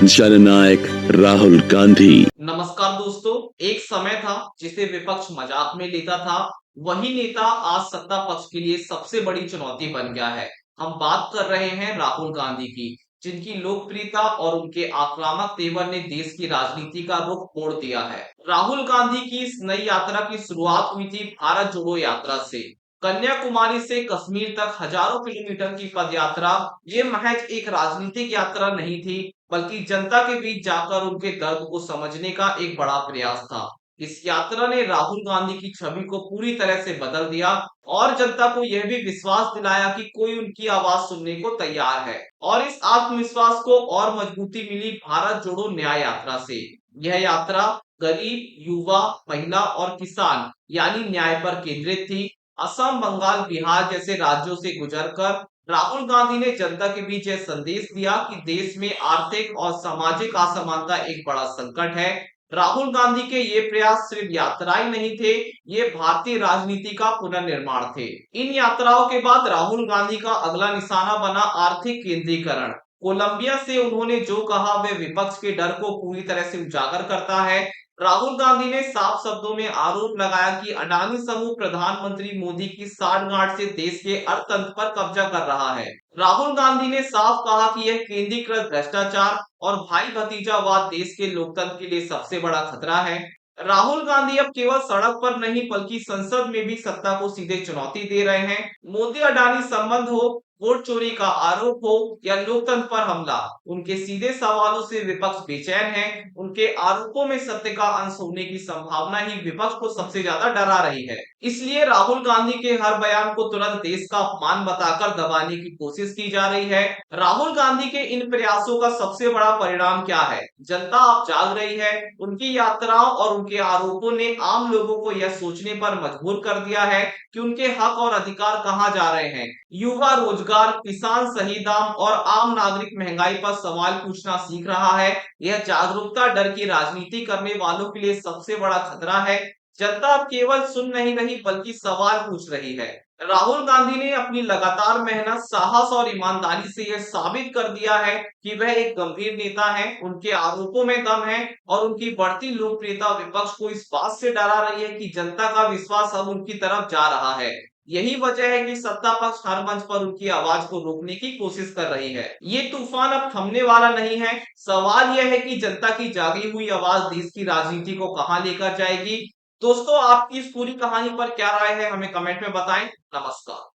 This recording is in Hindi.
जननायक राहुल गांधी। नमस्कार दोस्तों। एक समय था जिसे विपक्ष मजाक में लेता था, वही नेता आज सत्ता पक्ष के लिए सबसे बड़ी चुनौती बन गया है। हम बात कर रहे हैं राहुल गांधी की, जिनकी लोकप्रियता और उनके आक्रामक तेवर ने देश की राजनीति का रुख मोड़ दिया है। राहुल गांधी की इस नई यात्रा की शुरुआत हुई थी भारत जोड़ो यात्रा से। कन्याकुमारी से कश्मीर तक हजारों किलोमीटर की पद यात्रा ये महज एक राजनीतिक यात्रा नहीं थी, बल्कि जनता के बीच जाकर उनके दर्द को समझने का एक बड़ा प्रयास था। इस यात्रा ने राहुल गांधी की छवि को पूरी तरह से बदल दिया और जनता को यह भी विश्वास दिलाया कि कोई उनकी आवाज सुनने को तैयार है। और इस आत्मविश्वास को और मजबूती मिली भारत जोड़ो न्याय यात्रा से। यह यात्रा गरीब, युवा, महिला और किसान यानी न्याय पर केंद्रित थी। असम, बंगाल, बिहार जैसे राज्यों से गुजरकर राहुल गांधी ने जनता के बीच यह संदेश दिया कि देश में आर्थिक और सामाजिक असमानता एक बड़ा संकट है। राहुल गांधी के ये प्रयास सिर्फ यात्राएं नहीं थे, ये भारतीय राजनीति का पुनर्निर्माण थे। इन यात्राओं के बाद राहुल गांधी का अगला निशाना बना आर्थिक केंद्रीकरण। कोलंबिया से उन्होंने जो कहा वह विपक्ष के डर को पूरी तरह से उजागर करता है। राहुल गांधी ने साफ शब्दों में आरोप लगाया कि अडानी समूह प्रधानमंत्री मोदी की साठगांठ से देश के अर्थतंत्र पर कब्जा कर रहा है। राहुल गांधी ने साफ कहा कि यह केंद्रीकृत भ्रष्टाचार और भाई भतीजावाद देश के लोकतंत्र के लिए सबसे बड़ा खतरा है। राहुल गांधी अब केवल सड़क पर नहीं बल्कि संसद में भी सत्ता को सीधे चुनौती दे रहे हैं। मोदी अडानी संबंध हो, वोट चोरी का आरोप हो या लोकतंत्र पर हमला, उनके सीधे सवालों से विपक्ष बेचैन है। उनके आरोपों में सत्य का अंश होने की संभावना ही विपक्ष को सबसे ज्यादा डरा रही है। इसलिए राहुल गांधी के हर बयान को तुरंत देश का अपमान बताकर दबाने की कोशिश की जा रही है। राहुल गांधी के इन प्रयासों का सबसे बड़ा परिणाम क्या है? जनता अब जाग रही है। उनकी यात्राओं और उनके आरोपों ने आम लोगों को यह सोचने पर मजबूर कर दिया है कि उनके हक और अधिकार कहां जा रहे हैं। युवा रोजगार, किसान सही दाम और आम नागरिक महंगाई पर सवाल पूछना सीख रहा है। यह जागरूकता डर की राजनीति करने वालों के लिए सबसे बड़ा खतरा है। जनता अब केवल सुन नहीं रही बल्कि सवाल पूछ रही है। राहुल गांधी ने अपनी लगातार मेहनत, साहस और ईमानदारी से यह साबित कर दिया है कि वह एक गंभीर नेता है। उनके आरोपों में दम है और उनकी बढ़ती लोकप्रियता विपक्ष को इस बात से डरा रही है कि जनता का विश्वास अब उनकी तरफ जा रहा है। यही वजह है कि सत्ता पक्ष हर मंच पर उनकी आवाज को रोकने की कोशिश कर रही है। ये तूफान अब थमने वाला नहीं है। सवाल यह है कि जनता की जागी हुई आवाज देश की राजनीति को कहां लेकर जाएगी। दोस्तों, आपकी इस पूरी कहानी पर क्या राय है, हमें कमेंट में बताएं। नमस्कार।